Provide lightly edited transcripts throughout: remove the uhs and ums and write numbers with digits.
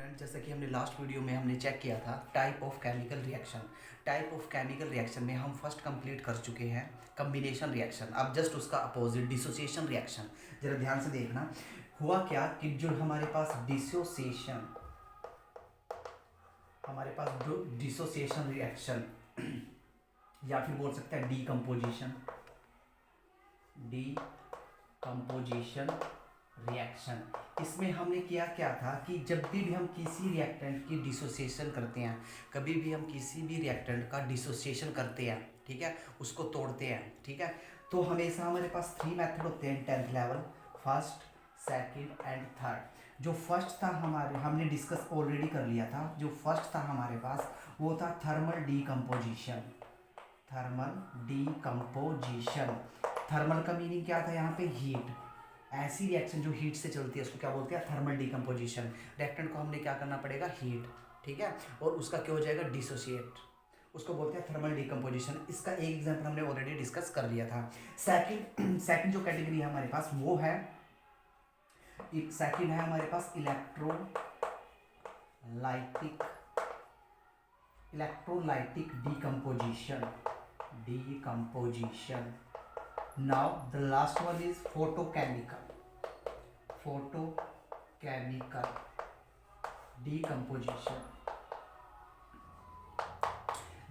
Student, जैसा कि हमने लास्ट वीडियो में हमने चेक किया था टाइप ऑफ केमिकल रिएक्शन में हम फर्स्ट कंप्लीट कर चुके हैं कम्बिनेशन रिएक्शन। अब जस्ट उसका अपोजिट डिसोसिएशन रिएक्शन, जरा ध्यान से देखना। हुआ क्या कि जो हमारे पास डिसोसिएशन रिएक्शन या फिर बोल सकते हैं डीकम्पोजिशन रिएक्शन, इसमें हमने किया क्या था कि जब भी हम किसी रिएक्टेंट की डिसोसिएशन करते हैं, कभी भी हम किसी भी रिएक्टेंट का डिसोसिएशन करते हैं, ठीक है, उसको तोड़ते हैं, ठीक है, तो हमेशा हमारे पास 3 मेथड होते हैं 10th level, first, second and third. जो फर्स्ट था हमने डिस्कस ऑलरेडी कर लिया था। जो फर्स्ट था हमारे पास वो था थर्मल डीकम्पोजिशन। थर्मल का मीनिंग क्या था यहाँ पे? हीट। ऐसी रिएक्शन जो हीट से चलती है उसको क्या बोलते हैं? Thermal decomposition. रिएक्टेंट को हमने क्या करना पड़ेगा? हीट, ठीक है, और उसका क्या हो जाएगा? डिसोसिएट, उसको बोलते हैं थर्मल डीकम्पोजिशन। इसका एक एग्जांपल हमने ऑलरेडी डिस्कस कर लिया था। सेकंड जो कैटेगरी है हमारे पास वो है, सेकंड है हमारे पास electrolytic decomposition. Now the last one is photochemical decomposition.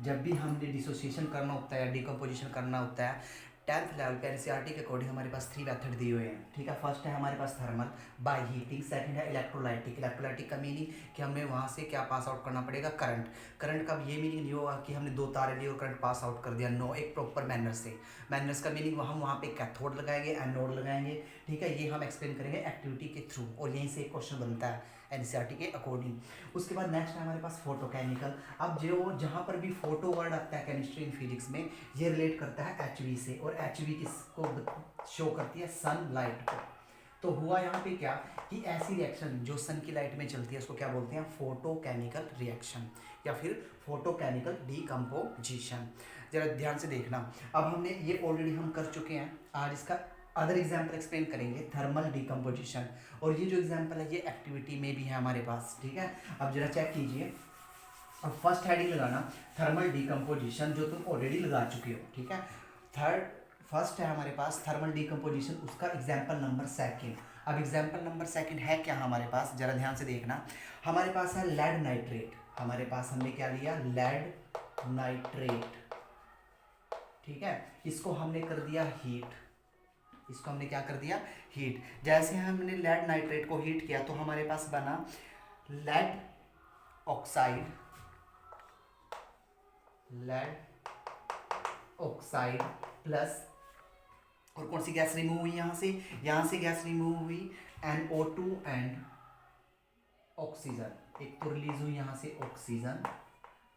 जब भी हमने डिसोसिएशन करना होता है या डीकम्पोजिशन करना होता है, 10th लेवल के एनसीईआरटी के अकॉर्डिंग हमारे पास 3 मेथड दिए हुए हैं, ठीक है। फर्स्ट है हमारे पास थर्मल बाय हीटिंग, सेकंड है इलेक्ट्रोलाइटिक का मीनिंग कि हमें वहाँ से क्या पास आउट करना पड़ेगा? करंट का ये मीनिंग नहीं होगा कि हमने 2 तारे लिए और करंट पास आउट कर दिया, नो, एक प्रॉपर मैनर्स का मीनिंग हम वहाँ पे कैथोड लगाएंगे, एनोड लगाएंगे, ठीक है, ये हम एक्सप्लेन करेंगे एक्टिविटी के थ्रू, और यहीं से एक क्वेश्चन बनता है एनसीईआरटी के अकॉर्डिंग। उसके बाद नेक्स्ट है हमारे पास फोटोकेमिकल। अब जो जहाँ पर भी फोटो वर्ड आता है केमिस्ट्री इन फिजिक्स में, ये रिलेट करता है एचवी से, और एचवी किसको शो करती है? सनलाइट को। तो हुआ यहाँ पे क्या कि ऐसी रिएक्शन जो सन की लाइट में चलती है उसको क्या बोलते हैं? फोटोकेमिकल रिएक्शन या फिर फोटोकेमिकल डीकम्पोजिशन। जरा ध्यान से देखना, अब हमने ये ऑलरेडी हम कर चुके हैं। आज इसका अदर एग्जाम्पल एक्सप्लेन करेंगे, थर्मल डीकम्पोजिशन, और ये जो एग्जाम्पल है ये एक्टिविटी में भी है हमारे पास, ठीक है। अब जरा चेक कीजिए, अब फर्स्ट हेडिंग लगाना थर्मल डीकम्पोजिशन, जो तुम ऑलरेडी लगा चुके हो, ठीक है। फर्स्ट है हमारे पास थर्मल डीकम्पोजिशन, उसका एग्जाम्पल नंबर सेकंड। अब एग्जाम्पल नंबर सेकंड है क्या हमारे पास? जरा ध्यान से देखना, हमारे पास है लेड नाइट्रेट। हमारे पास हमने क्या लिया? लेड नाइट्रेट, ठीक है, इसको हमने कर दिया हीट। इसको हमने क्या कर दिया? हीट। जैसे हमने लेड नाइट्रेट को हीट किया तो हमारे पास बना लेड ऑक्साइड प्लस, और कौन सी गैस रिमूव हुई यहाँ से गैस रिमूव हुई NO2 एंड ऑक्सीजन। एक तो रिलीज हुई यहाँ से oxygen,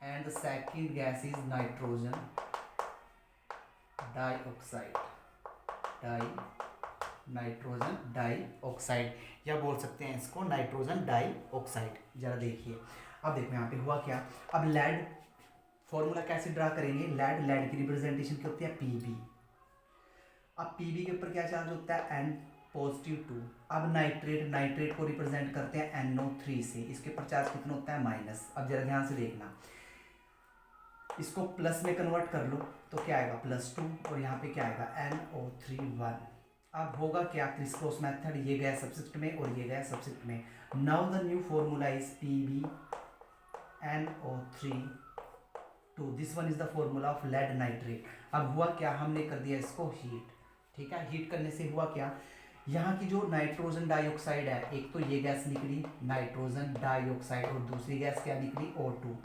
and the second gas is nitrogen dioxide, या बोल सकते हैं इसको नाइट्रोजन डाइऑक्साइड। जरा देखिए, अब देखो यहाँ पे हुआ क्या। अब लेड फॉर्मूला कैसे ड्रा करेंगे? लेड की रिप्रेजेंटेशन क्या होती है? Pb। अब Pb के ऊपर क्या चार्ज होता है? N +2। अब नाइट्रेट को रिप्रेजेंट करते हैं NO3 से, इसके ऊपर चार्ज कितना होता है? माइनस। अब जरा ध्यान से देखना, इसको प्लस में कन्वर्ट कर लो तो क्या आएगा? +2, और यहाँ पे क्या आएगा? NO3 1। अब होगा क्या? क्रिस क्रॉस मेथड, ये गया सबस्क्रिप्ट में और ये गया सबस्क्रिप्ट में। Now the new formula is PbNO3 2। This one is the formula of lead nitrate. अब हुआ क्या? हमने कर दिया इसको हीट, ठीक है। हीट करने से हुआ क्या? यहाँ की जो नाइट्रोजन डाइऑक्साइड है, एक तो ये गैस निकली नाइट्रोजन डाइऑक्साइड, और दूसरी गैस क्या निकली? O2।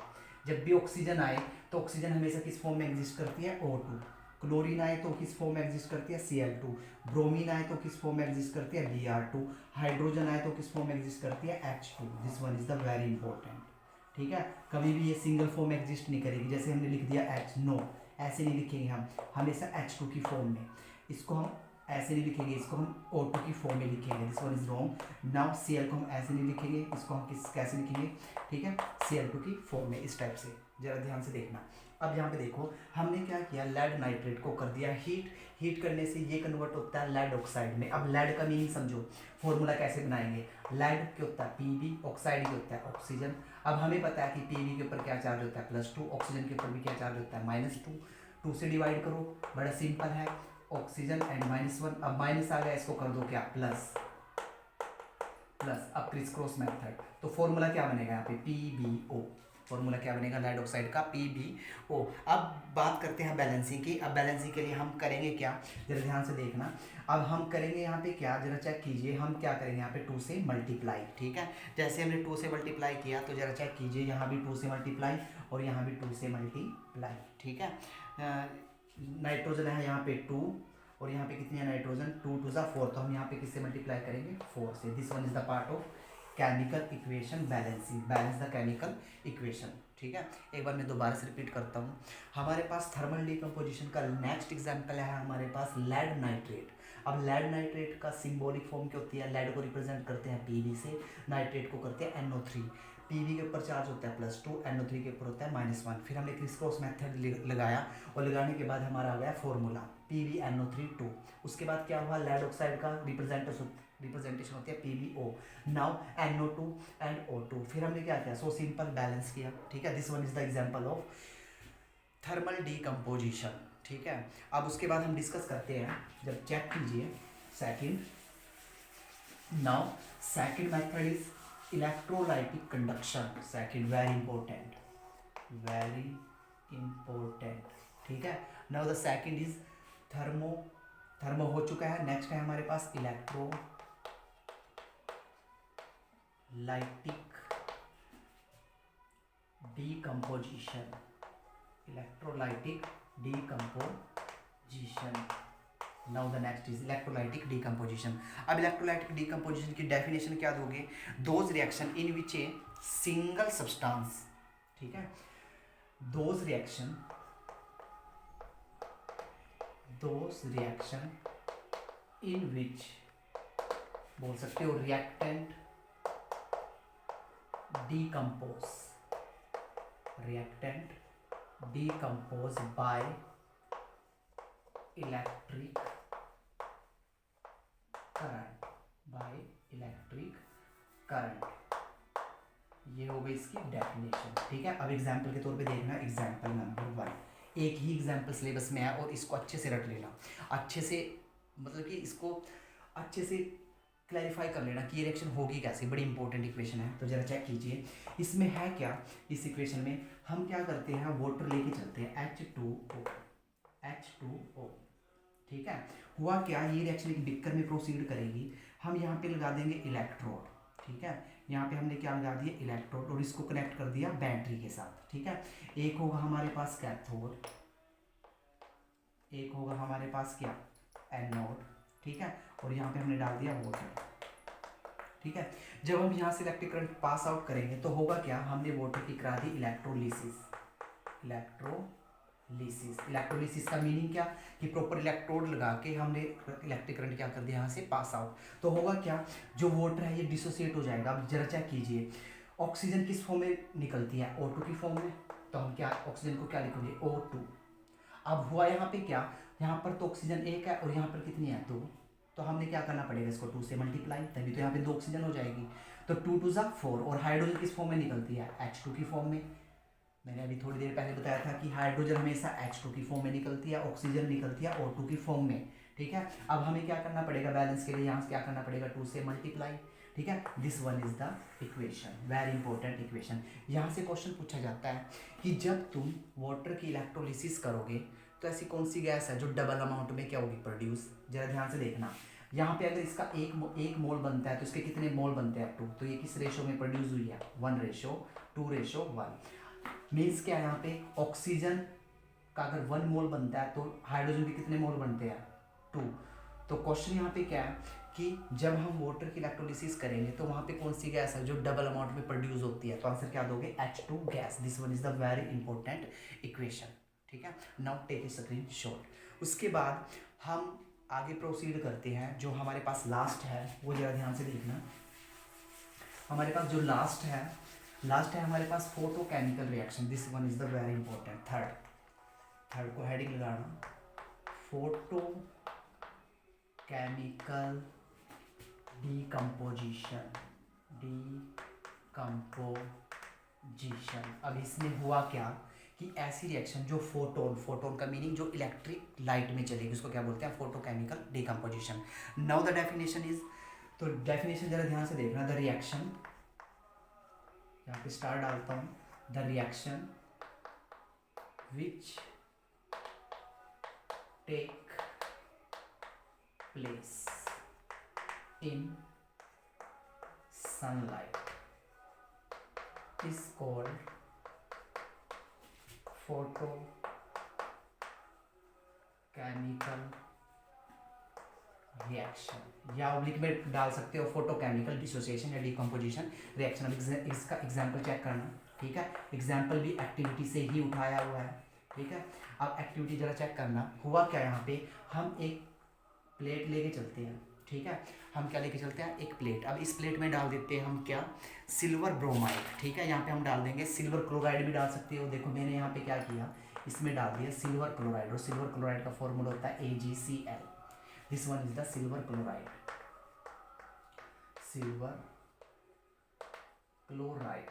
जब भी ऑक्सीजन आए तो ऑक्सीजन हमेशा किस फॉर्म में एग्जिस्ट करती है? O2। क्लोरीन आए तो किस फॉर्म में एग्जिस्ट करती है? Cl2। ब्रोमीन आए तो किस फॉर्म में एग्जिस्ट करती है? Br2। हाइड्रोजन आए तो किस फॉर्म में एग्जिस्ट करती है? H2। This one is the very important, ठीक है। कभी भी ये सिंगल फॉर्म में एग्जिस्ट नहीं करेगी। जैसे हमने लिख दिया H, नो, ऐसे नहीं लिखेंगे हम, हमेशा H2 की फॉर्म में। इसको हम ऐसे नहीं लिखेंगे, इसको हम O2 की फॉर्म में लिखेंगे। This one is wrong. Now Cl को हम ऐसे नहीं लिखेंगे, इसको हम कैसे लिखेंगे? ठीक है, Cl2 की फॉर्म में, इस टाइप से। जरा ध्यान से देखना। अब यहाँ पे देखो हमने क्या किया, लेड नाइट्रेट को कर दिया हीट, हीट करने से ये कन्वर्ट होता है लेड ऑक्साइड में। अब लेड का मीनिंग समझो, फॉर्मूला कैसे बनाएंगे, लेड क्या होता है पीबी, ऑक्साइड क्या होता है ऑक्सीजन। अब हमें पता है कि पीबी के ऊपर क्या चार्ज होता है +2, ऑक्सीजन के ऊपर भी क्या चार्ज होता है -2, 2 से डिवाइड करो, बड़ा सिंपल है, ऑक्सीजन एंड -1, अब माइनस आ गया इसको कर दो क्या प्लस, प्लस अब क्रिस क्रॉस मेथड, तो फॉर्मूला क्या बनेगा यहाँ पे PbO, फॉर्मूला क्या बनेगा लेड ऑक्साइड का PbO। अब बात करते हैं बैलेंसिंग की। अब बैलेंसिंग के लिए हम करेंगे क्या, जरा ध्यान से देखना। अब हम करेंगे यहाँ पे क्या, जरा चेक कीजिए, हम क्या करेंगे यहाँ पे 2 से मल्टीप्लाई, ठीक है। जैसे हमने 2 से मल्टीप्लाई किया तो जरा चेक कीजिए, यहाँ भी 2 से मल्टीप्लाई और यहाँ भी 2 से मल्टीप्लाई, ठीक है। नाइट्रोजन है यहाँ पे 2 और यहाँ पे कितनी है नाइट्रोजन, 2 2 ज़ा 4, तो हम यहाँ पे किससे मल्टीप्लाई करेंगे 4 से। This one is the part of chemical equation balancing, balance the chemical equation, ठीक है। एक बार मैं दोबारा से रिपीट करता हूँ। हमारे पास थर्मल डिकम्पोजिशन का नेक्स्ट एग्जाम्पल है हमारे पास लेड नाइट्रेट। अब लेड नाइट्रेट का सिंबॉलिक फॉर्म क्या होती है, लेड को रिप्रेजेंट करते हैं Pb से, नाइट्रेट को करते हैं NO3। Pb के ऊपर चार्ज होता है +2, NO3 के ऊपर होता है -1। फिर हमने क्रिस क्रॉस मेथड लगाया और लगाने के बाद हमारा आ गया फॉर्मूला PbNO3 2। उसके बाद क्या हुआ, लेड ऑक्साइड का रिप्रेजेंटेशन होती है PbO, now NO2 and O2। फिर हमने क्या किया, सो सिंपल बैलेंस किया, ठीक है। This one is the example of thermal decomposition, ठीक है। अब उसके बाद हम डिस्कस करते हैं, जब चेक कीजिए second, now second method is electrolytic conduction, second very important, very important, ठीक है। Now the second is thermo हो चुका है, नेक्स्ट है हमारे पास electrolytic decomposition, electrolytic decomposition. Now the next is electrolytic decomposition. अब इलेक्ट्रोलाइटिक डीकम्पोजिशन की डेफिनेशन क्या दोगे, those reaction in which a single substance, ठीक है, दोज रिएक्शन इन विच, बोल सकते हो reactant decompose by electric current, ये हो गई इसकी डेफिनेशन, ठीक है। अब एग्जाम्पल के तौर पे देखना, एग्जाम्पल नंबर 1, एक ही एग्जाम्पल सिलेबस में है और इसको अच्छे से रट लेना, अच्छे से मतलब कि इसको अच्छे से क्लैरिफाई कर लेना कि ये रिएक्शन होगी कैसे, बड़ी इंपॉर्टेंट इक्वेशन है। तो जरा चेक कीजिए इसमें है क्या, इस इक्वेशन में हम क्या करते हैं, वाटर लेके चलते हैं H2O, ठीक है। हुआ क्या, ये रिएक्शन एक बिकर में प्रोसीड करेगी, हम यहाँ पे लगा देंगे इलेक्ट्रोड, ठीक है। यहाँ पे हमने क्या लगा दिया इलेक्ट्रोड और इसको कनेक्ट कर दिया बैटरी के साथ, ठीक है। एक होगा हमारे पास कैथोड, एक होगा हमारे पास क्या एनोड, ठीक है, और यहाँ पे हमने डाल दिया वाटर, ठीक है। जब हम यहाँ से इलेक्ट्रिक करंट पास आउट करेंगे तो होगा क्या, हमने वाटर की करा दी इलेक्ट्रोलिसिस का मीनिंग क्या, कि प्रॉपर इलेक्ट्रोड लगा के हमने इलेक्ट्रिक करंट क्या कर दिया यहाँ से पास आउट। तो होगा क्या, जो वाटर है ये डिसोसिएट हो जाएगा। अब जरा चेक कीजिए, ऑक्सीजन किस फॉर्म में निकलती है, O2 की फॉर्म में, तो हम क्या ऑक्सीजन को क्या लिखेंगे O2। अब हुआ यहाँ पे क्या, यहाँ पर तो ऑक्सीजन एक है और यहाँ पर कितनी है 2, तो हमने क्या करना पड़ेगा इसको 2 से मल्टीप्लाई, तभी तो यहाँ पे 2 ऑक्सीजन हो जाएगी। तो 2 2 ज़ा 4, और हाइड्रोजन किस फॉर्म में निकलती है H2 की फॉर्म में। मैंने अभी थोड़ी देर पहले बताया था कि हाइड्रोजन हमेशा H2 की फॉर्म में निकलती है, ऑक्सीजन निकलती है O2 की फॉर्म में, ठीक है। अब हमें क्या करना पड़ेगा बैलेंस के लिए, यहाँ से क्या करना पड़ेगा 2 से मल्टीप्लाई, ठीक है। This one is the equation, very important equation. यहाँ से क्वेश्चन पूछा जाता है कि जब तुम वाटर की इलेक्ट्रोलिसिस करोगे तो ऐसी कौन सी गैस है जो डबल अमाउंट में क्या होगी प्रोड्यूस, जरा ध्यान से देखना। यहाँ पे अगर इसका एक मोल बनता है तो इसके कितने मोल बनते हैं 2, तो ये किस रेशो में प्रोड्यूस हुई है 1:2:1। मीन्स क्या है, यहाँ पे ऑक्सीजन का अगर 1 मोल बनता है तो हाइड्रोजन के कितने मोल बनते हैं 2। तो क्वेश्चन यहाँ पे क्या है कि जब हम वाटर की इलेक्ट्रोलिसिस करेंगे तो वहाँ पे कौन सी गैस है जो डबल अमाउंट में प्रोड्यूस होती है, तो आंसर क्या दोगे H2 gas. This one is the very important equation, ठीक है। Now take a screen shot. उसके बाद हम आगे प्रोसीड करते हैं, जो हमारे पास लास्ट है वो जरा ध्यान से देखना। हमारे पास जो लास्ट है हमारे पास photochemical reaction, this one is the very important third, third को हेडिंग लगाना, फोटो केमिकल डिकम्पोजिशन, डिकम्पोजिशन। अब इसमें हुआ क्या कि ऐसी रिएक्शन जो फोटोन, फोटोन का मीनिंग जो इलेक्ट्रिक लाइट में चलेगी, उसको क्या बोलते हैं, photochemical decomposition. Now the definition is, तो डेफिनेशन जरा ध्यान से देखना, द रिएक्शन, यहाँ पे स्टार डालता हूँ, the reaction which take place in sunlight is called photochemical reaction, या ऑब्लिक में डाल सकते हो फोटोकेमिकल डिसोसिएशन या डिकम्पोजिशन रिएक्शन। अब इसका एग्जांपल चेक करना, ठीक है, एग्जांपल भी एक्टिविटी से ही उठाया हुआ है, ठीक है। अब एक्टिविटी जरा चेक करना, हुआ क्या, यहाँ पे हम एक प्लेट लेके चलते हैं, ठीक है, हम क्या लेके चलते हैं, एक प्लेट। अब इस प्लेट में डाल देते हैं हम क्या, सिल्वर ब्रोमाइड, ठीक है, यहाँ पे हम डाल देंगे सिल्वर क्लोराइड भी डाल सकते हो। देखो मैंने यहाँ पे क्या किया, इसमें डाल दिया सिल्वर क्लोराइड, और सिल्वर क्लोराइड का फॉर्मूला होता है AgCl, this one is the silver chloride, silver chloride,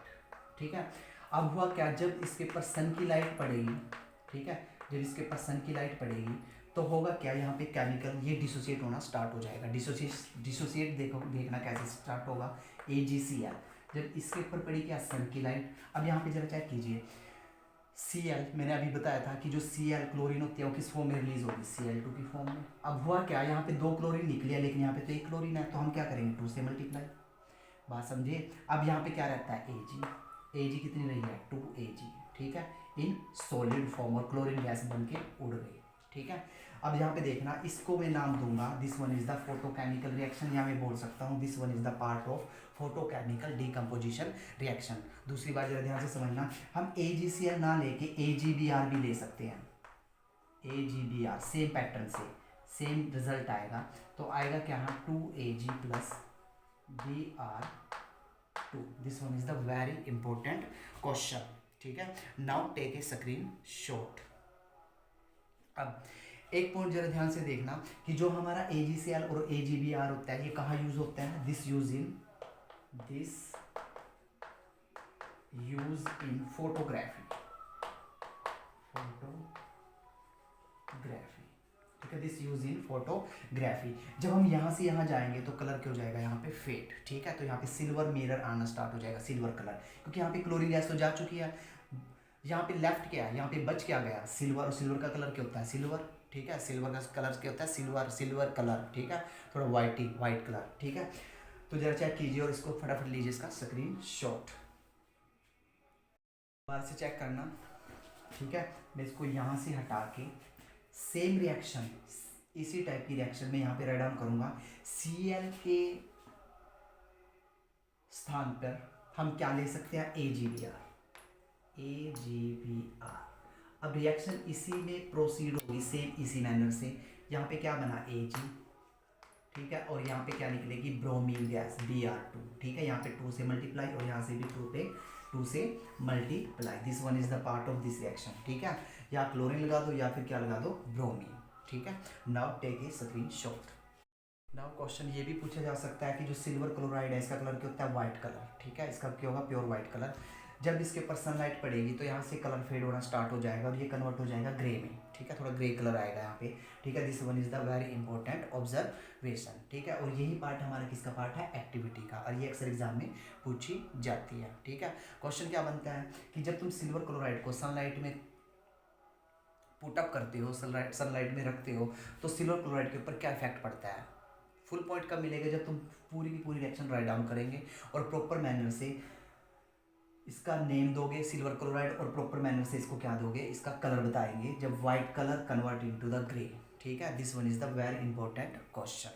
ठीक है। अब हुआ क्या, जब इसके ऊपर सन की लाइट पड़ेगी, ठीक है, जब इसके ऊपर सन की लाइट पड़ेगी तो होगा क्या, यहाँ पे केमिकल ये डिसोसिएट होना स्टार्ट हो जाएगा। डिसोसिएट देखो, देखना कैसे स्टार्ट होगा, AgCl, जब इसके ऊपर पड़ी क्या, सन की लाइट। अब यहाँ पे जरा चेक कीजिए, Cl मैंने अभी बताया था कि जो Cl क्लोरीन होती है वो किस फॉर्म में रिलीज होगी, Cl2 की फॉर्म में। अब हुआ क्या, यहाँ पे 2 क्लोरीन निकली है, लेकिन यहाँ पे तो 1 क्लोरीन है, तो हम क्या करेंगे, 2 से मल्टीप्लाई, बात समझिए। अब यहाँ पे क्या रहता है, Ag कितनी रही है, 2Ag, ठीक है, इन सॉलिड फॉर्म, और क्लोरीन गैस बन के उड़ गई, ठीक है। अब यहाँ पे देखना, इसको मैं नाम दूंगा, this one is the photochemical reaction, या मैं बोल सकता हूँ this one is the part of photochemical decomposition reaction. दूसरी बात जरा ध्यान से समझना, हम AgCl ना लेके AgBr भी ले सकते हैं, AgBr सेम पैटर्न से सेम रिजल्ट आएगा, तो आएगा क्या, 2Ag plus Br2, this one is the very important question, ठीक है। Now take a screen shot. अब एक पॉइंट जरा ध्यान से देखना कि जो हमारा AgCl और AgBr होता है, ये कहाँ यूज होता है, दिस यूज इन फोटोग्राफी, ठीक है, दिस यूज इन फोटोग्राफी। जब हम यहाँ से यहाँ जाएंगे तो कलर क्या हो जाएगा, यहाँ पे फेड, ठीक है, तो यहाँ पे सिल्वर मिरर आना स्टार्ट हो जाएगा, सिल्वर कलर, क्योंकि यहाँ पे क्लोरीन गैस तो जा चुकी है। यहाँ पे लेफ्ट क्या है, यहाँ पे बच क्या गया, सिल्वर, और सिल्वर का कलर क्या होता है, सिल्वर, ठीक है, सिल्वर का कलर क्या होता है, सिल्वर कलर, ठीक है, थोड़ा वाइट कलर, ठीक है। तो जरा चेक कीजिए और इसको फटाफट लीजिए इसका स्क्रीन शॉट, बाहर से चेक करना, ठीक है। मैं इसको यहाँ से हटा के सेम रिएक्शन, इसी टाइप की रिएक्शन में यहाँ पे राइट डाउन करूँगा, Cl के स्थान पर हम क्या ले सकते हैं, AgBr। अब रिएक्शन इसी में प्रोसीड होगी, सेम इसी मैनर से। यहाँ पे क्या बना, Ag, ठीक है, और यहाँ पे क्या निकलेगी, ब्रोमीन गैस Br2, ठीक है, यहाँ पे 2 से मल्टीप्लाई, और यहाँ से भी 2 से multiply, this one is the part of this reaction, ठीक है, या क्लोरीन लगा दो या फिर क्या लगा दो, ब्रोमीन, ठीक है। Now take a screen shot. Now question ये भी पूछा जा सकता है कि जो सिल्वर क्लोराइड है इसका कलर क्या होता है, व्हाइट कलर, ठीक है, इसका क्या होगा, प्योर व्हाइट कलर। जब इसके ऊपर सनलाइट पड़ेगी तो यहाँ से कलर फेड होना स्टार्ट हो जाएगा, और ये कन्वर्ट हो जाएगा ग्रे में, ठीक है, थोड़ा ग्रे कलर आएगा यहाँ पे, ठीक है, this one is the very important observation, ठीक है। और यही पार्ट हमारा किसका पार्ट है, एक्टिविटी का, और ये अक्सर एग्जाम में पूछी जाती है, ठीक है। क्वेश्चन क्या बनता है कि जब तुम सिल्वर क्लोराइड को सनलाइट में पुटअप करते हो, सनलाइट में रखते हो, तो सिल्वर क्लोराइड के ऊपर क्या इफेक्ट पड़ता है। फुल पॉइंट कब मिलेगा, जब तुम पूरी की पूरी रिएक्शन राइट डाउन करेंगे और प्रॉपर मैनर से इसका नेम दोगे सिल्वर क्लोराइड, और प्रॉपर मैनर से इसको क्या दोगे, इसका कलर बताएंगे, जब white colour convert into the grey, ठीक है। This one is the very important question.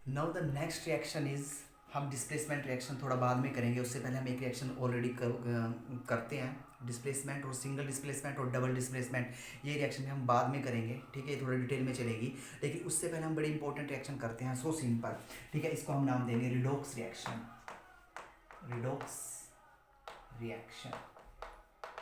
Now the next reaction is, हम डिस्प्लेसमेंट रिएक्शन थोड़ा बाद में करेंगे, उससे पहले हम एक रिएक्शन ऑलरेडी करते हैं, डिस्प्लेसमेंट, और सिंगल डिस्प्लेसमेंट और डबल डिस्प्लेसमेंट, ये रिएक्शन हम बाद में करेंगे, ठीक है, थोड़ा डिटेल में चलेगी, लेकिन उससे पहले हम बड़ी इंपॉर्टेंट रिएक्शन करते हैं, सो सिंपल, ठीक है, इसको हम नाम देंगे रिडॉक्स रिएक्शन।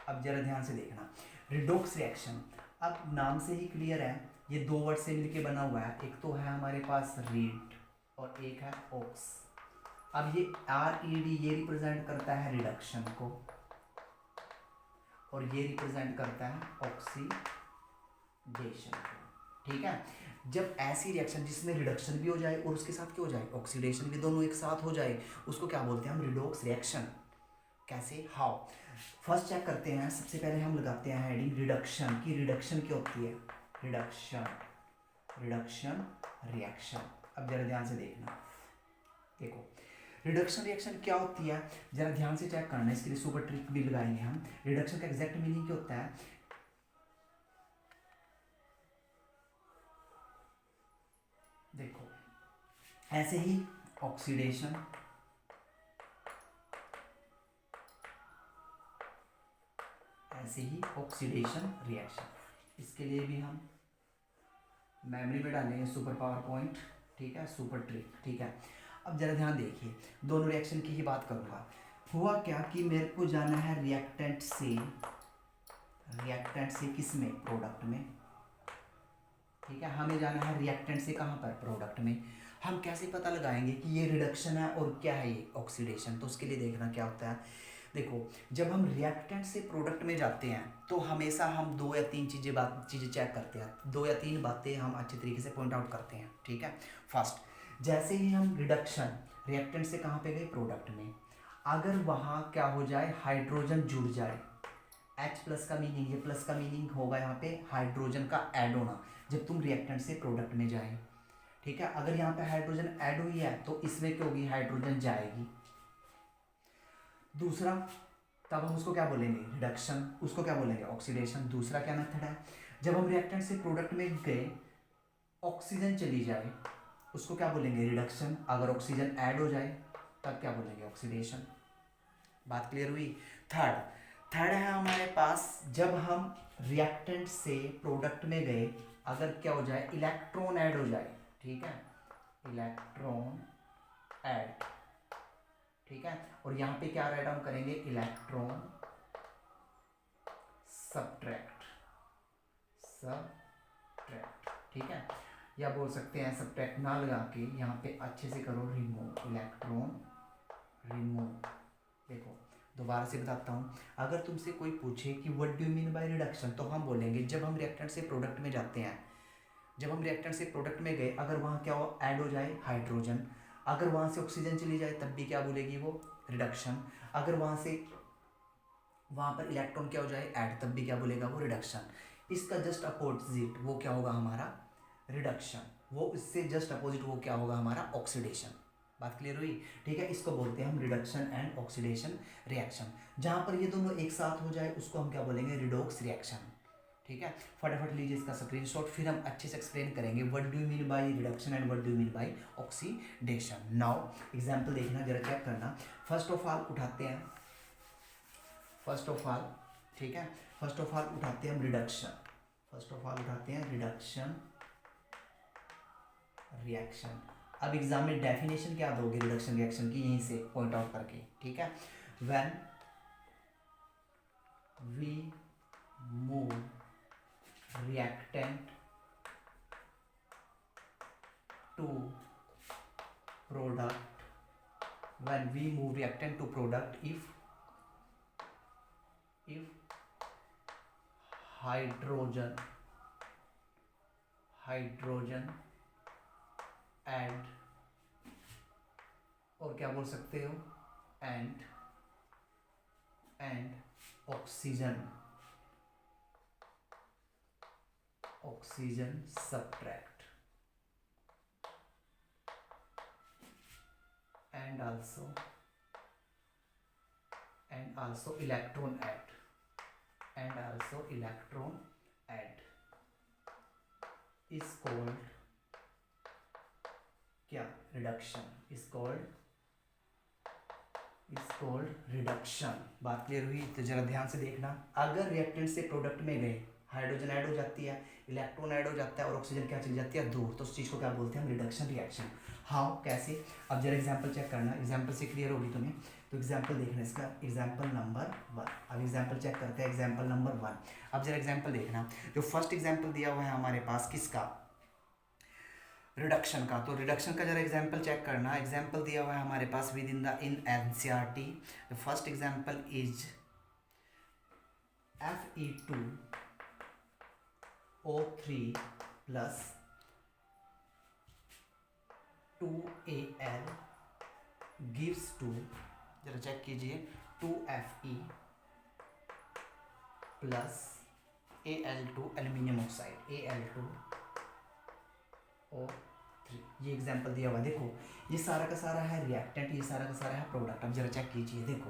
अब जरा ध्यान से देखना, रिडोक्स रिएक्शन, अब नाम से ही क्लियर है, ये दो वर्ड से मिलके बना हुआ है, एक तो है हमारे पास रीड और एक है ऑक्स। अब ये RED ये रिप्रेजेंट करता है रिडक्शन को और ये रिप्रेजेंट करता है ऑक्सीडेशन को, ठीक है। जब ऐसी रिएक्शन जिसमें रिडक्शन भी हो जाए और उसके साथ क्या हो जाए, ऑक्सीडेशन भी, दोनों एक साथ हो जाए, उसको क्या बोलते हैं हम, रिडोक्स रिएक्शन। कैसे, हाउ, फर्स्ट चेक करते हैं। सबसे पहले हम लगाते हैं हेडिंग रिडक्शन की, रिडक्शन क्या होती है, रिडक्शन, रिडक्शन रिएक्शन। अब जरा ध्यान से देखना, देखो रिडक्शन रिएक्शन क्या होती है, जरा ध्यान से चेक करना, इसके लिए सुपर ट्रिक भी लगाएंगे हम। रिडक्शन का एग्जैक्ट मीनिंग क्या होता है, देखो ऐसे ही ऑक्सीडेशन, ऐसे ही ऑक्सीडेशन रिएक्शन, इसके लिए भी हम मेमोरी में डालेंगे सुपर पावर पॉइंट, ठीक है, सुपर ट्रिक, ठीक है। अब जरा ध्यान देखिए, दोनों रिएक्शन की ही बात करूँगा। हुआ क्या कि मेरे को जाना है रिएक्टेंट से, रिएक्टेंट से किस में, प्रोडक्ट में, ठीक है। हमें जाना है रिएक्टेंट से कहाँ पर, प्रोडक्ट में। हम कैसे पता लगाएंगे कि ये रिडक्शन है और क्या है ये ऑक्सीडेशन, तो उसके लिए देखना क्या होता है, देखो जब हम रिएक्टेंट से प्रोडक्ट में जाते हैं तो हमेशा हम दो या तीन चीज़ें चेक करते हैं, दो या तीन बातें हम अच्छे तरीके से पॉइंट आउट करते हैं, ठीक है। फर्स्ट, जैसे ही हम रिडक्शन रिएक्टेंट से कहाँ पे गए, प्रोडक्ट में, अगर वहाँ क्या हो जाए, हाइड्रोजन जुड़ जाए, H+ का मीनिंग, ये प्लस का मीनिंग होगा यहाँ पे हाइड्रोजन का ऐड होना, जब तुम रिएक्टेंट से प्रोडक्ट में जाए, ठीक है। अगर यहाँ पे हाइड्रोजन ऐड हुई है तो इसमें क्या होगी, हाइड्रोजन जाएगी। दूसरा, तब हम उसको क्या बोलेंगे, रिडक्शन, उसको क्या बोलेंगे, ऑक्सीडेशन। दूसरा क्या मेथड है, जब हम रिएक्टेंट से प्रोडक्ट में गए, ऑक्सीजन चली जाए, उसको क्या बोलेंगे, रिडक्शन। अगर ऑक्सीजन ऐड हो जाए तब क्या बोलेंगे, ऑक्सीडेशन। बात क्लियर हुई। थर्ड, थर्ड है हमारे पास, जब हम रिएक्टेंट से प्रोडक्ट में गए, अगर क्या हो जाए, इलेक्ट्रॉन ऐड हो जाए, ठीक है, इलेक्ट्रॉन ऐड, ठीक है। और यहाँ पे क्या राइट डाउन करेंगे, इलेक्ट्रॉन सब्ट्रैक्ट, सब्ट्रैक्ट, ठीक है। या बोल सकते हैं सब्ट्रैक्ट ना लगा के यहाँ पे अच्छे से करो, रिमूव, इलेक्ट्रॉन रिमूव। देखो दोबारा से बताता हूँ, अगर तुमसे कोई पूछे कि what do you mean by reduction, तो हम बोलेंगे जब हम रिएक्टेंट से प्रोडक्ट में जाते हैं, जब हम रिएक्टेंट से प्रोडक्ट में गए, अगर वहाँ क्या हो, ऐड हो जाए हाइड्रोजन, अगर वहाँ से ऑक्सीजन चली जाए तब भी क्या बोलेगी वो, रिडक्शन। अगर वहाँ से वहाँ पर इलेक्ट्रॉन क्या हो जाए, ऐड, तब भी क्या बोलेगा वो, रिडक्शन। इसका जस्ट अपोजिट वो क्या होगा हमारा, रिडक्शन। वो इससे जस्ट अपोजिट वो क्या होगा हमारा, ऑक्सीडेशन। बात क्लियर हुई, ठीक है। इसको बोलते हैं हम रिडक्शन एंड ऑक्सीडेशन रिएक्शन। जहाँ पर ये दोनों एक साथ हो जाए उसको हम क्या बोलेंगे, रिडोक्स रिएक्शन, ठीक है। फटाफट लीजिए इसका स्क्रीनशॉट, फिर हम अच्छे से एक्सप्लेन करेंगे what do you mean by reduction and what do you mean by oxidation. Now example देखना, जरा चेक करना। फर्स्ट ऑफ ऑल उठाते हैं, फर्स्ट ऑफ ऑल, ठीक है, फर्स्ट ऑफ ऑल उठाते हैं हम रिडक्शन, फर्स्ट ऑफ ऑल उठाते हैं रिडक्शन रिएक्शन। अब एग्जाम में डेफिनेशन क्या दोगे रिडक्शन रिएक्शन की, यहीं से पॉइंट आउट करके, ठीक है। When we move reactant to product, when we move reactant to product, if hydrogen and, और क्या बोल सकते हो, and oxygen subtract, and also electron add, is called क्या, रिडक्शन, is called रिडक्शन। बात क्लियर हुई, तो जरा ध्यान से देखना, अगर रिएक्टेंट से प्रोडक्ट में गए, हाइड्रोजन ऐड हो जाती है, इलेक्ट्रॉन ऐड हो जाता है और ऑक्सीजन क्या चली जाती है दूर, तो उस चीज़ को क्या बोलते हैं हम, रिडक्शन रिएक्शन। हाउ, कैसे? अब जरा एग्जांपल चेक करना, एग्जांपल से क्लियर होगी तुम्हें। तो एग्जांपल देखना इसका, एग्जांपल नंबर 1। अब एग्जांपल चेक करते हैं, एग्जांपल नंबर 1। अब जरा एग्जांपल देखना, जो फर्स्ट एग्जांपल दिया हुआ है हमारे पास किसका, रिडक्शन का। तो रिडक्शन का जरा एग्जांपल चेक करना, एग्जांपल दिया हुआ है हमारे पास with in the in NCERT. The first example is Fe2O3 plus 2Al gives two, जरा चेक कीजिए, 2Fe plus Al2 aluminium oxide, Al2O3। ये एग्जांपल दिया हुआ, देखो ये सारा का सारा है रिएक्टेंट, ये सारा का सारा है प्रोडक्ट। अब जरा चेक कीजिए, देखो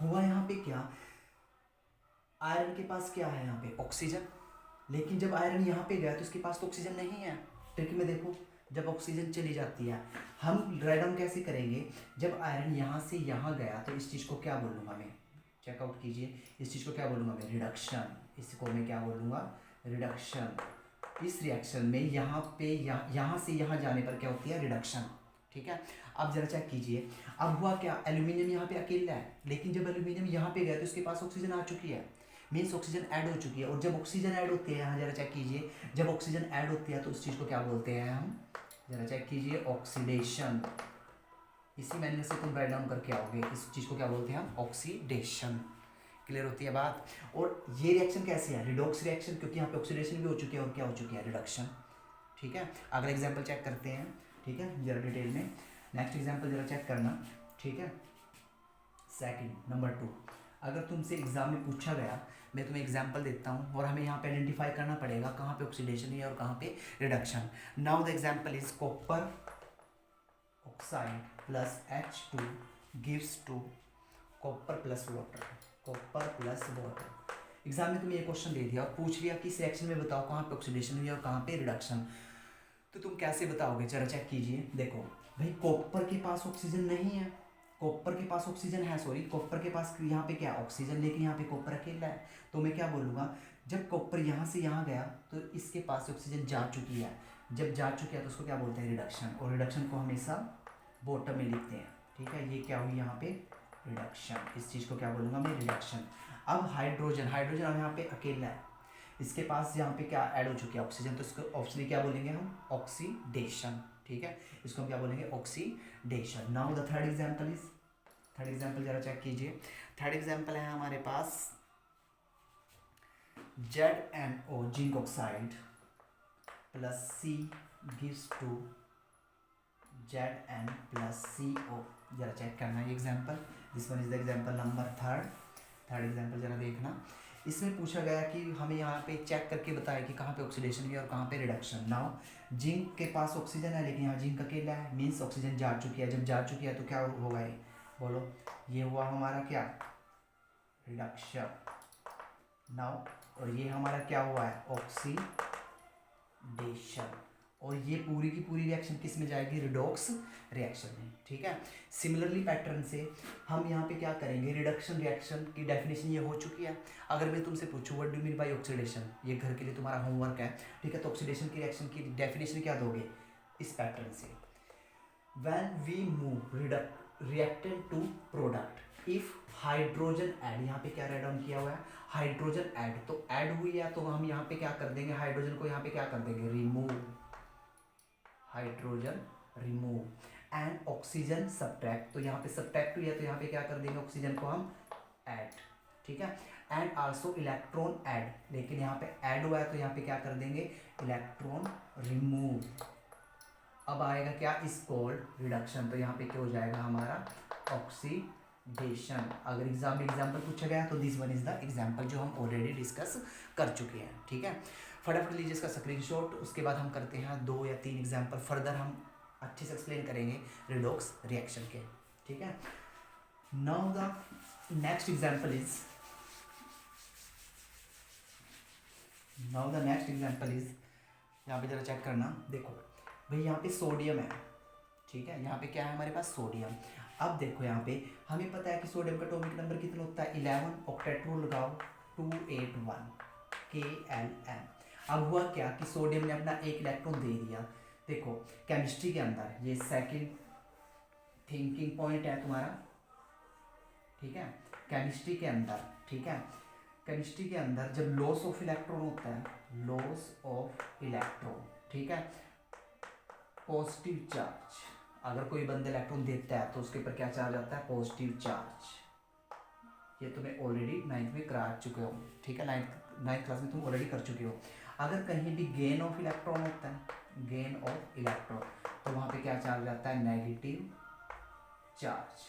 हुआ यहाँ पे क्या, आयरन के पास क्या है यहाँ पे, ऑक्सीजन। लेकिन जब आयरन यहाँ पे गया तो उसके पास तो ऑक्सीजन नहीं है। ट्रिक में देखो, जब ऑक्सीजन चली जाती है, हम राइट डाउन कैसे करेंगे, जब आयरन यहाँ से यहाँ गया तो इस चीज़ को क्या बोलूँगा मैं, चेकआउट कीजिए, इस चीज़ को क्या बोलूँगा मैं, रिडक्शन। इसको मैं क्या बोलूँगा, रिडक्शन। इस रिएक्शन में यहाँ पे यहाँ से यहाँ जाने पर क्या होती है, रिडक्शन। ठीक है, अब जरा चेक कीजिए, अब हुआ क्या, एल्यूमिनियम यहाँ पे अकेला है, लेकिन जब एल्यूमिनियम यहाँ पे गया तो उसके पास ऑक्सीजन आ चुकी है, मीन्स ऑक्सीजन ऐड हो चुकी है। और जब ऑक्सीजन ऐड होती है, यहाँ जरा चेक कीजिए, जब ऑक्सीजन ऐड होती है तो उस चीज़ को क्या बोलते हैं हम, जरा चेक कीजिए, ऑक्सीडेशन। इसी मैनर से तुम राइट डाउन करके आओगे, इस चीज़ को क्या बोलते हैं हम, ऑक्सीडेशन। क्लियर होती है बात। और ये रिएक्शन कैसे है, रिडॉक्स रिएक्शन, क्योंकि यहाँ पे ऑक्सीडेशन भी हो चुकी है और क्या हो चुकी है, रिडक्शन। ठीक है, अगला एग्जाम्पल चेक करते हैं। ठीक है, जरा डिटेल में नेक्स्ट एग्जाम्पल जरा चेक करना। ठीक है, सेकंड नंबर 2, अगर तुमसे एग्जाम में पूछा गया, मैं तुम्हें एग्जाम्पल देता हूँ और हमें यहाँ पे आइडेंटिफाई करना पड़ेगा कहाँ पे ऑक्सीडेशन है और कहाँ पे reduction. Now the example is copper oxide plus H2 gives to copper plus water, copper plus water. Exam में तुम्हें ये क्वेश्चन दे दिया और पूछ लिया कि इस रिएक्शन में बताओ कहाँ पे ऑक्सीडेशन हुई और कहाँ पे रिडक्शन, तो तुम कैसे बताओगे, जरा चेक कीजिए। देखो भाई, कॉपर के पास ऑक्सीजन नहीं है, कॉपर के पास ऑक्सीजन है, सॉरी कॉपर के पास यहाँ पे क्या ऑक्सीजन, लेकिन यहाँ पे कॉपर अकेला है। तो मैं क्या बोलूँगा, जब कॉपर यहाँ से यहाँ गया तो इसके पास ऑक्सीजन जा चुकी है, जब जा चुकी है तो उसको क्या बोलते हैं, रिडक्शन। और रिडक्शन को हमेशा बॉटम में लिखते हैं। ठीक है, ये क्या हुई यहाँ पे, रिडक्शन। इस चीज़ को क्या बोलूँगा मैं, रिडक्शन। अब हाइड्रोजन, हाइड्रोजन अब यहाँ पे अकेला है, इसके पास यहाँ पे क्या ऐड हो चुकी है, ऑक्सीजन, तो इसको ऑप्शनली क्या बोलेंगे हम, ऑक्सीडेशन। ठीक है, इसको हम क्या बोलेंगे, oxidation. Now the third example is, third example जरा चेक कीजिए। थर्ड एग्जांपल है हमारे पास ZnO zinc oxide plus C gives to Zn plus CO। जरा चेक करना ये example, this one is the example number third. Third example जरा देखना, इसमें पूछा गया कि हमें यहाँ पे चेक करके बताया कि कहाँ पे ऑक्सीडेशन हुई और कहाँ पे रिडक्शन। नाउ जिंक के पास ऑक्सीजन है लेकिन यहाँ जिंक अकेला है, मीन्स ऑक्सीजन जा चुकी है, जब जा चुकी है तो क्या होगा ये, बोलो, ये हुआ हमारा क्या, रिडक्शन। नाउ और ये हमारा क्या हुआ है, ऑक्सीडेशन। और ये पूरी की पूरी रिएक्शन किस में जाएगी, रिडॉक्स रिएक्शन में। ठीक है, सिमिलरली पैटर्न से हम यहाँ पे क्या करेंगे, रिडक्शन रिएक्शन की डेफिनेशन ये हो चुकी है। अगर मैं तुमसे पूछूं what do mean by oxidation, ये घर के लिए तुम्हारा होमवर्क है। ठीक है, तो ऑक्सीडेशन की रिएक्शन की डेफिनेशन क्या दोगे, इस पैटर्न से, when we move reactant to product if hydrogen add, यहाँ पे क्या राइट डाउन किया हुआ है, हाइड्रोजन ऐड, तो ऐड हुई है तो हम यहाँ पे क्या कर देंगे, हाइड्रोजन को यहाँ पे क्या कर देंगे, remove, hydrogen remove. And oxygen subtract, तो यहाँ पे सब्ट्रैक्ट हुई है तो यहाँ पे क्या कर देंगे, ऑक्सीजन को हम ऐड। ठीक है, एंड आल्सो इलेक्ट्रॉन ऐड, लेकिन यहाँ पे ऐड हुआ है तो यहाँ पे क्या कर देंगे, इलेक्ट्रॉन रिमूव। अब आएगा क्या, इज कॉल्ड रिडक्शन, तो यहाँ पे क्या हो जाएगा हमारा, ऑक्सीडेशन। अगर एग्जाम में एग्जाम्पल पूछा गया तो this one is the example जो हम ऑलरेडी डिस्कस कर चुके हैं। ठीक है, फटाफट लीजिए इसका स्क्रीनशॉट, उसके बाद हम करते हैं 2 या 3 एग्जाम्पल फर्दर, हम अच्छे से एक्सप्लेन करेंगे रिडॉक्स रिएक्शन के। ठीक है, now the next example is, now the next example is, यहाँ पे जरा चेक करना, देखो भाई यहाँ पे सोडियम है। ठीक है, यहाँ पे क्या है हमारे पास, सोडियम। अब देखो यहाँ पे हमें पता है कि सोडियम का एटॉमिक नंबर कितना होता है, 11, ऑक्टेट रूल लगाओ, 281। Kl. अब हुआ क्या कि सोडियम ने अपना एक इलेक्ट्रॉन दे दिया। देखो केमिस्ट्री के अंदर ये सेकंड थिंकिंग पॉइंट है तुम्हारा, ठीक है, केमिस्ट्री के अंदर, ठीक है, केमिस्ट्री के अंदर जब लॉस ऑफ इलेक्ट्रॉन होता है, लॉस ऑफ इलेक्ट्रॉन, ठीक है, पॉजिटिव चार्ज, अगर कोई बंदा इलेक्ट्रॉन देता है तो उसके ऊपर क्या चार्ज आता है, पॉजिटिव चार्ज। ये तुम्हें ऑलरेडी 9th में करा चुके हो, ठीक है, 9th क्लास में तुम ऑलरेडी कर चुके हो। अगर कहीं भी गेन ऑफ इलेक्ट्रॉन होता है, गेन ऑफ इलेक्ट्रॉन, तो वहाँ पे क्या चार्ज आता है, नेगेटिव चार्ज।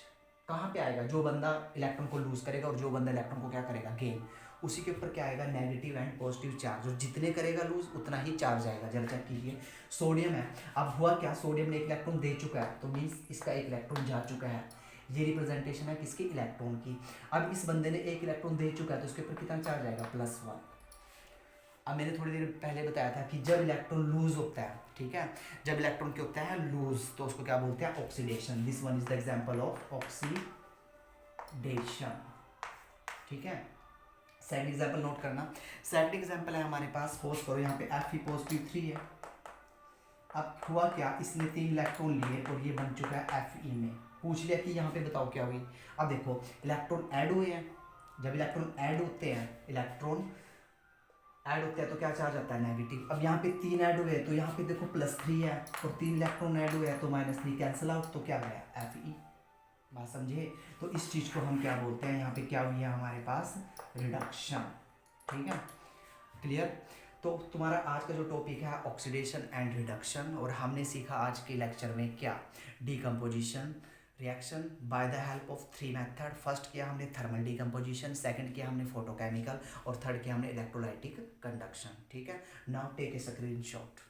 कहाँ पे आएगा, जो बंदा इलेक्ट्रॉन को लूज करेगा और जो बंदा इलेक्ट्रॉन को क्या करेगा, गेन, उसी के ऊपर क्या आएगा, नेगेटिव एंड पॉजिटिव चार्ज। और जितने करेगा लूज उतना ही चार्ज आएगा। जरा चेक कीजिए, सोडियम है, अब हुआ क्या, सोडियम ने एक इलेक्ट्रॉन दे चुका है, तो मीन्स इसका एक इलेक्ट्रॉन जा चुका है। ये रिप्रेजेंटेशन है किसकी, इलेक्ट्रॉन की। अब इस बंदे ने एक इलेक्ट्रॉन दे चुका है, तो उसके ऊपर कितना चार्ज आएगा, +1। अब मैंने थोड़ी देर पहले बताया था कि जब इलेक्ट्रॉन लूज होता है, ठीक है, जब इलेक्ट्रॉन क्या होता है, लूज, तो उसको क्या बोलते हैं, oxidation. This one is the example of oxidation, ठीक है। सेकंड एग्जांपल नोट करना। सेकंड एग्जांपल है हमारे पास, सपोज करो यहाँ पे Fe+3 है। अब हुआ क्या, इसने 3 इलेक्ट्रॉन लिए और ये बन चुका है Fe में। पूछ लिया कि यहाँ पे बताओ क्या हुई। अब देखो इलेक्ट्रॉन ऐड हुए हैं, जब इलेक्ट्रॉन ऐड होते हैं, इलेक्ट्रॉन ऐड होते हैं तो क्या चार्ज आता है, नेगेटिव। अब यहाँ पे 3 ऐड हुए तो यहाँ पे देखो +3 है, और 3 इलेक्ट्रॉन ऐड हुए हैं तो -3 कैंसिल आउट, तो क्या गया, Fe। बात समझे। तो इस चीज़ को हम क्या बोलते हैं, यहाँ पे क्या हुई है हमारे पास, रिडक्शन, ठीक है, क्लियर। तो तुम्हारा आज का जो टॉपिक है ऑक्सीडेशन एंड रिडक्शन, और हमने सीखा आज के लेक्चर में क्या, decomposition reaction by the help of 3 method. First किया हमने थर्मल डीकम्पोजिशन, सेकंड किया हमने फोटोकेमिकल, और थर्ड किया हमने इलेक्ट्रोलाइटिक कंडक्शन, ठीक है। Now take a screenshot.